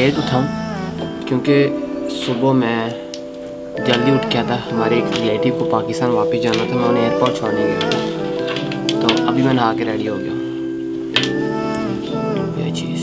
Late उठाऊँ क्योंकि सुबह मैं जल्दी उठ गया था। हमारे एक रिलेटिव को पाकिस्तान वापस जाना था, मैं उन्हें एयरपोर्ट छोड़ने गया था। तो अभी मैं नहा के रेडी हो गया हूँ। ये चीज़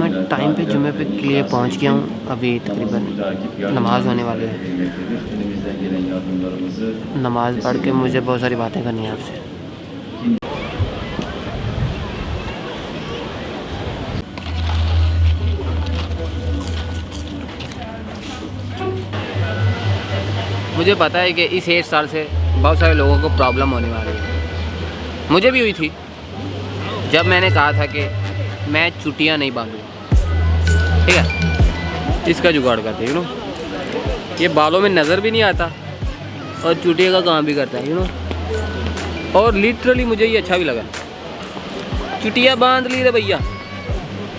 मैं टाइम पे जुमे पे के लिए पहुँच गया हूँ। अभी तकरीबन नमाज़ होने वाली है। नमाज़ पढ़ के मुझे बहुत सारी बातें करनी है आपसे। मुझे पता है कि इस 1 साल से बहुत सारे लोगों को प्रॉब्लम होने वाली है। मुझे भी हुई थी जब मैंने कहा था कि मैं चुटियाँ नहीं बांधूँगा। ठीक है, इसका जुगाड़ करते यू नो। ये बालों में नज़र भी नहीं आता और चुटिया का काम भी करता है यू नो। और लिटरली मुझे ये अच्छा भी लगा। चुटिया बांध ली रे भैया।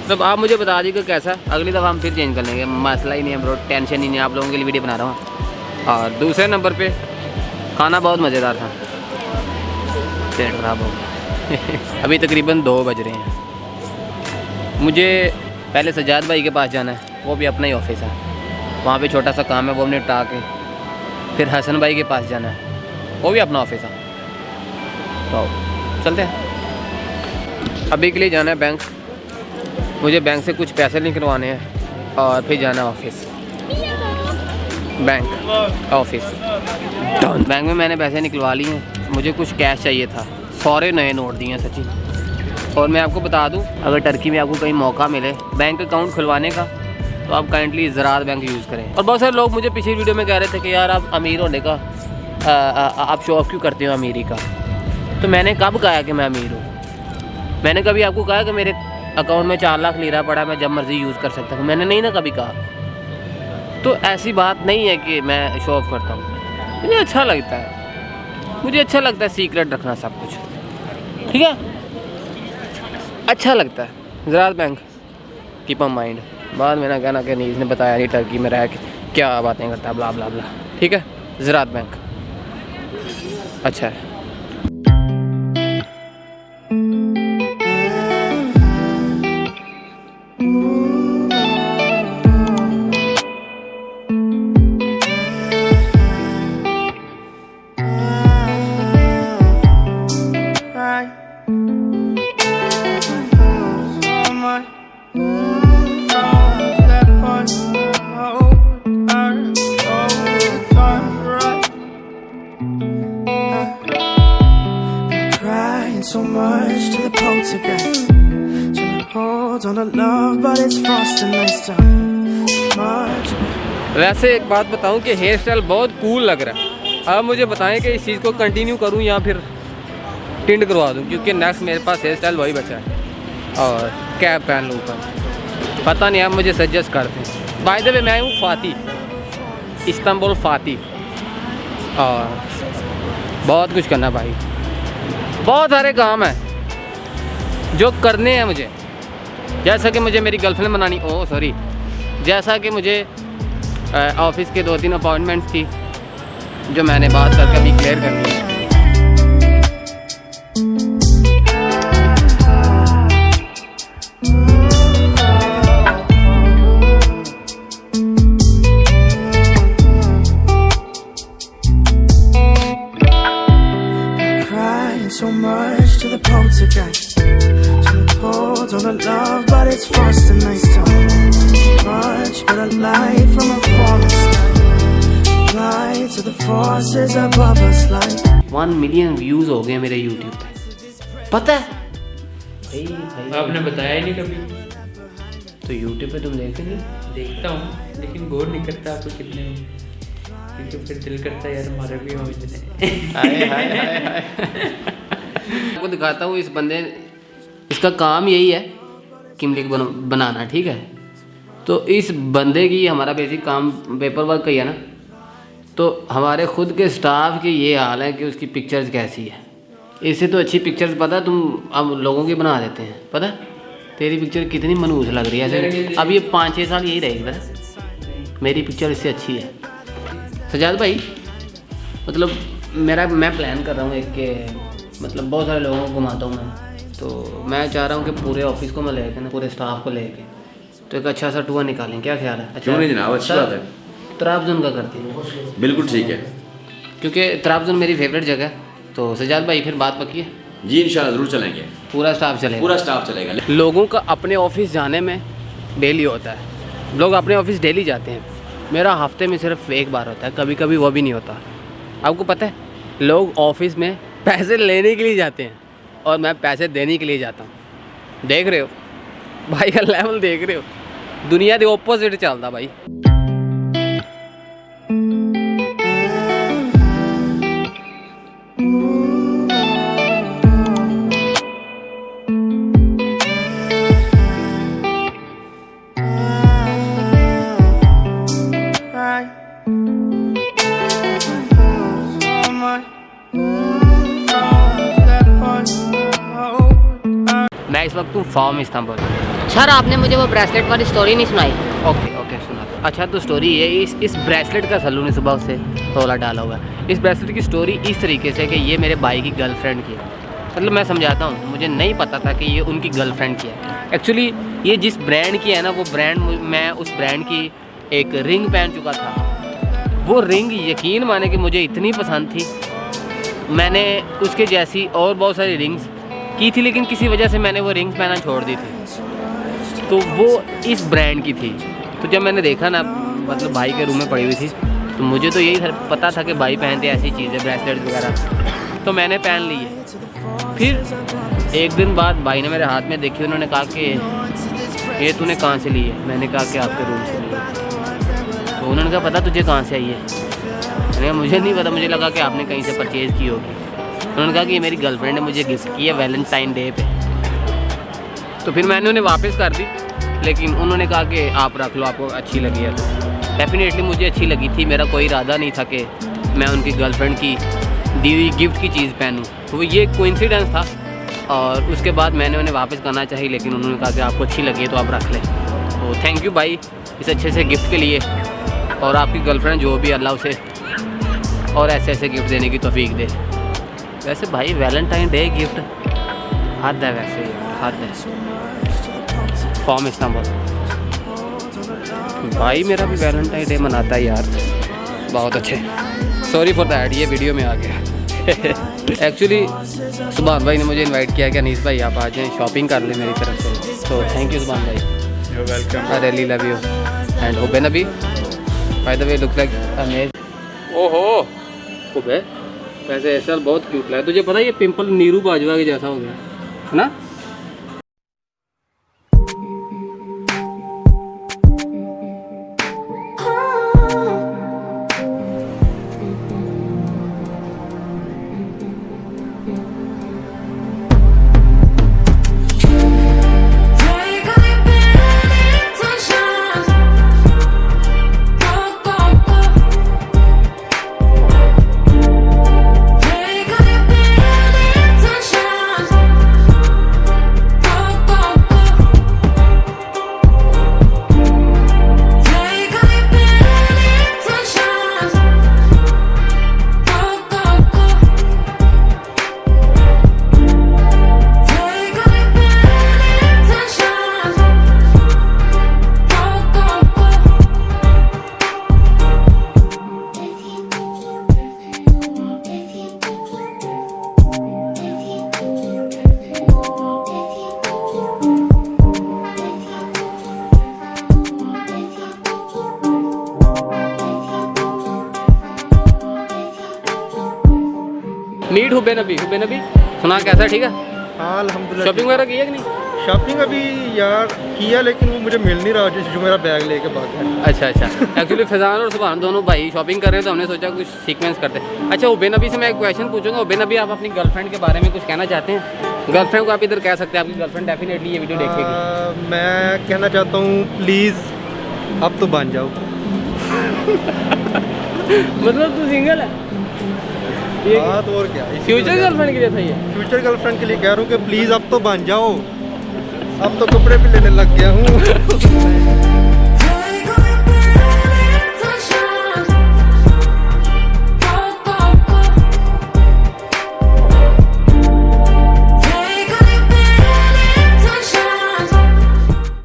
तब आप मुझे बता दीजिए कैसा, अगली दफ़ा हम फिर चेंज कर लेंगे। मसला ही नहीं है ब्रो, टेंशन ही नहीं है। आप लोगों के लिए वीडियो बना रहा हूँ। और दूसरे नंबर पे खाना बहुत मज़ेदार था, पेट खराब हो गया। अभी तकरीबन 2 बज रहे हैं। मुझे पहले सज्जाद भाई के पास जाना है, वो भी अपना ही ऑफिस है। वहाँ पे छोटा सा काम है, वो निपटा के फिर हसन भाई के पास जाना है, वो भी अपना ऑफिस है। तो चलते हैं। अभी के लिए जाना है बैंक। मुझे बैंक से कुछ पैसे निकलवाने हैं और फिर जाना है ऑफिस। बैंक ऑफिस बैंक में मैंने पैसे निकलवा लिए हैं। मुझे कुछ कैश चाहिए था, सारे नए नोट दिए हैं सचिन। और मैं आपको बता दूं, अगर टर्की में आपको कहीं मौका मिले बैंक अकाउंट खुलवाने का तो आप काइंडली ज़रात बैंक यूज़ करें। और बहुत सारे लोग मुझे पिछली वीडियो में कह रहे थे कि यार आप अमीर होने का आप शो ऑफ क्यों करते हो अमीरी का। तो मैंने कब कहा कि मैं अमीर हूँ? मैंने कभी आपको कहा कि मेरे अकाउंट में 4 लाख लीरा पड़ा, मैं जब मर्ज़ी यूज़ कर सकता हूँ? मैंने नहीं ना कभी कहा। तो ऐसी बात नहीं है कि मैं शो ऑफ करता हूँ। मुझे अच्छा लगता है, मुझे अच्छा लगता है सीक्रेट रखना सब कुछ। ठीक है, अच्छा लगता है। ज़रात बैंक कीप ऑन माइंड। बाद में ना कहना कि नहीं इसने बताया नहीं टर्की में रह के क्या बातें करता है, ब्ला ब्ला ब्ला। ठीक है, ज़रात बैंक अच्छा है। So much to the poltergeist, trying to hold on to love, but it's fast and nice time. Much. वैसे एक बात बताऊं कि हेयर स्टाइल बहुत कूल लग रहा है। अब मुझे बताएं कि इस चीज़ को कंटिन्यू करूं या फिर टिंड करवा दूं, क्योंकि नेक्स्ट मेरे पास हेयर स्टाइल वही बचा है। और कैप पहन लूँ ऊपर, पता नहीं, आप मुझे सजेस्ट करते हैं। बाय द वे मैं हूँ फाती, इस्तांबुल फाती। और बहुत कुछ करना भाई, बहुत सारे काम हैं जो करने हैं मुझे। जैसा कि मुझे मेरी गर्लफ्रेंड बनानी, जैसा कि मुझे ऑफिस के 2-3 अपॉइंटमेंट्स थी जो मैंने बात करके अभी क्लियर करनी है। So much to the poltergeist, trying to hold on to love, but it's fast and nice time. Much better light from a falling sky, fly to the forces above us like 1 million views हो गए मेरे YouTube पे, पता है? आपने बताया ही नहीं कभी। तो YouTube पे तुम देखते नहीं? देखता हूँ, लेकिन गौर नहीं करता आपको कितने हो, क्योंकि फिर दिल करता है यार हमारे भी हो इतने। आपको दिखाता हूँ इस बंदे, इसका काम यही है किमलिक बनाना, ठीक है। तो इस बंदे की हमारा बेसिक काम पेपर वर्क का ही है ना, तो हमारे खुद के स्टाफ के ये हाल है कि उसकी पिक्चर्स कैसी है। इससे तो अच्छी पिक्चर्स पता तुम अब लोगों की बना देते हैं, पता तेरी पिक्चर कितनी मनहूस लग रही है ऐसे। अब ये 5-6 साल यही रहेगी पता, मेरी पिक्चर इससे अच्छी है। सजाद भाई मतलब मैं प्लान कर रहा हूँ एक के, मतलब बहुत सारे लोगों को घुमाता हूँ मैं, तो मैं चाह रहा हूँ कि पूरे ऑफिस को मैं लेके ना, पूरे स्टाफ को लेके तो एक अच्छा सा टूर निकालें, क्या ख्याल है? अच्छा नहीं जनाब, अच्छी बात है। तराबजुन का करते हैं, बिल्कुल ठीक है, क्योंकि तराबजुन मेरी फेवरेट जगह है। तो सजाद भाई फिर बात पक्की है? जी इंशाल्लाह ज़रूर चलेंगे, पूरा स्टाफ चलेगा? पूरा स्टाफ चलेगा। लोगों का अपने ऑफिस जाने में डेली होता है, लोग अपने ऑफिस डेली जाते हैं, मेरा हफ्ते में सिर्फ एक बार होता है, कभी कभी वो भी नहीं होता। आपको पता है लोग ऑफिस में पैसे लेने के लिए जाते हैं और मैं पैसे देने के लिए जाता हूँ। देख रहे हो भाई का लेवल, देख रहे हो, दुनिया के ओपोजिट चलता भाई। मैं इस वक्त हूँ फॉर्म इस्तांबुल। सर आपने मुझे वो ब्रेसलेट वाली स्टोरी नहीं सुनाई। ओके सुना। अच्छा तो स्टोरी ये इस ब्रेसलेट का सल्लू ने सुबह से तोला डाला होगा। इस ब्रेसलेट की स्टोरी इस तरीके से कि ये मेरे भाई की गर्लफ्रेंड की है। मतलब मैं समझाता हूँ, मुझे नहीं पता था कि ये उनकी गर्लफ्रेंड की है। एक्चुअली ये जिस ब्रांड की है ना, वो ब्रांड, मैं उस ब्रांड की एक रिंग पहन चुका था। वो रिंग यकीन माने कि मुझे इतनी पसंद थी, मैंने उसके जैसी और बहुत सारी रिंग्स की थी, लेकिन किसी वजह से मैंने वो रिंग्स पहना छोड़ दी थी। तो वो इस ब्रांड की थी। तो जब मैंने देखा ना, मतलब भाई के रूम में पड़ी हुई थी, तो मुझे तो यही पता था कि भाई पहनते ऐसी चीज़ें, ब्रेसलेट वगैरह, तो मैंने पहन ली है। फिर एक दिन बाद भाई ने मेरे हाथ में देखी, उन्होंने कहा कि ये तूने कहाँ से ली है? मैंने कहा कि आपके रूम से ली है। तो उन्होंने कहा पता तुझे कहाँ से आई है? मैंने कहा मुझे नहीं पता, मुझे लगा कि आपने कहीं से परचेज़ की होगी। उन्होंने कहा कि ये मेरी गर्लफ्रेंड ने मुझे गिफ्ट की है वैलेंटाइन डे पे। तो फिर मैंने उन्हें वापस कर दी, लेकिन उन्होंने कहा कि आप रख लो, आपको अच्छी लगी है। तो डेफिनेटली मुझे अच्छी लगी थी, मेरा कोई इरादा नहीं था कि मैं उनकी गर्लफ्रेंड की दी हुई गिफ्ट की चीज़ पहनूँ। तो ये कोइंसिडेंस था, और उसके बाद मैंने उन्हें वापस करना चाहिए, लेकिन उन्होंने कहा कि आपको अच्छी लगी है तो आप रख लें। तो थैंक यू भाई इस अच्छे से गिफ्ट के लिए, और आपकी गर्लफ्रेंड जो भी अल्लाह उसे और ऐसे ऐसे गिफ्ट देने की तौफीक दे। वैसे भाई वैलेंटाइन डे गिफ्ट हद है, वैसे हद है। फॉर्म इस्तांबुल भाई मेरा भी वैलेंटाइन डे मनाता है यार, बहुत अच्छे। सॉरी फॉर दैट, ये वीडियो में आ गया। एक्चुअली सुभान भाई ने मुझे इनवाइट किया कि अनीस भाई आप आ जाएँ, शॉपिंग कर लें मेरी तरफ से। तो थैंक यू सुभान भाई, you welcome. I really love you and ओबे नबी, by the way look like amazing. ओहो ओबे, वैसे ऐसा बहुत क्यूट लगा। तुझे पता है ये पिंपल नीरू बाजवा के जैसा हो गया है ना? मीट हुबे नबी सुना कैसा? ठीक है। हाँ अल्हम्दुलिल्लाह। शॉपिंग वगैरह की है कि नहीं? शॉपिंग अभी यार किया, लेकिन वो मुझे मिल नहीं रहा जो मेरा बैग लेके भाग गया। अच्छा अच्छा। एक्चुअली फैज़ान और सुभान दोनों भाई शॉपिंग कर रहे हैं, तो हमने सोचा कुछ सीक्वेंस करते हैं। अच्छा उबेन नबी से मैं एक क्वेश्चन पूछूंगा। उबेन नबी, आप अपनी गर्लफ्रेंड के बारे में कुछ कहना चाहते हैं? गर्लफ्रेंड को आप इधर कह सकते हैं, आपकी गर्लफ्रेंड डेफिनेटली ये वीडियो देखेगी। मैं कहना चाहता हूँ प्लीज़ अब तो बन जाओ। मतलब तू सिंगल है? ये बात और क्या, फ्यूचर गर्लफ्रेंड के लिए था ये? फ्यूचर गर्लफ्रेंड के लिए कह रहा हूँ कि प्लीज़ अब तो बन जाओ। अब तो कपड़े भी लेने लग गया हूँ।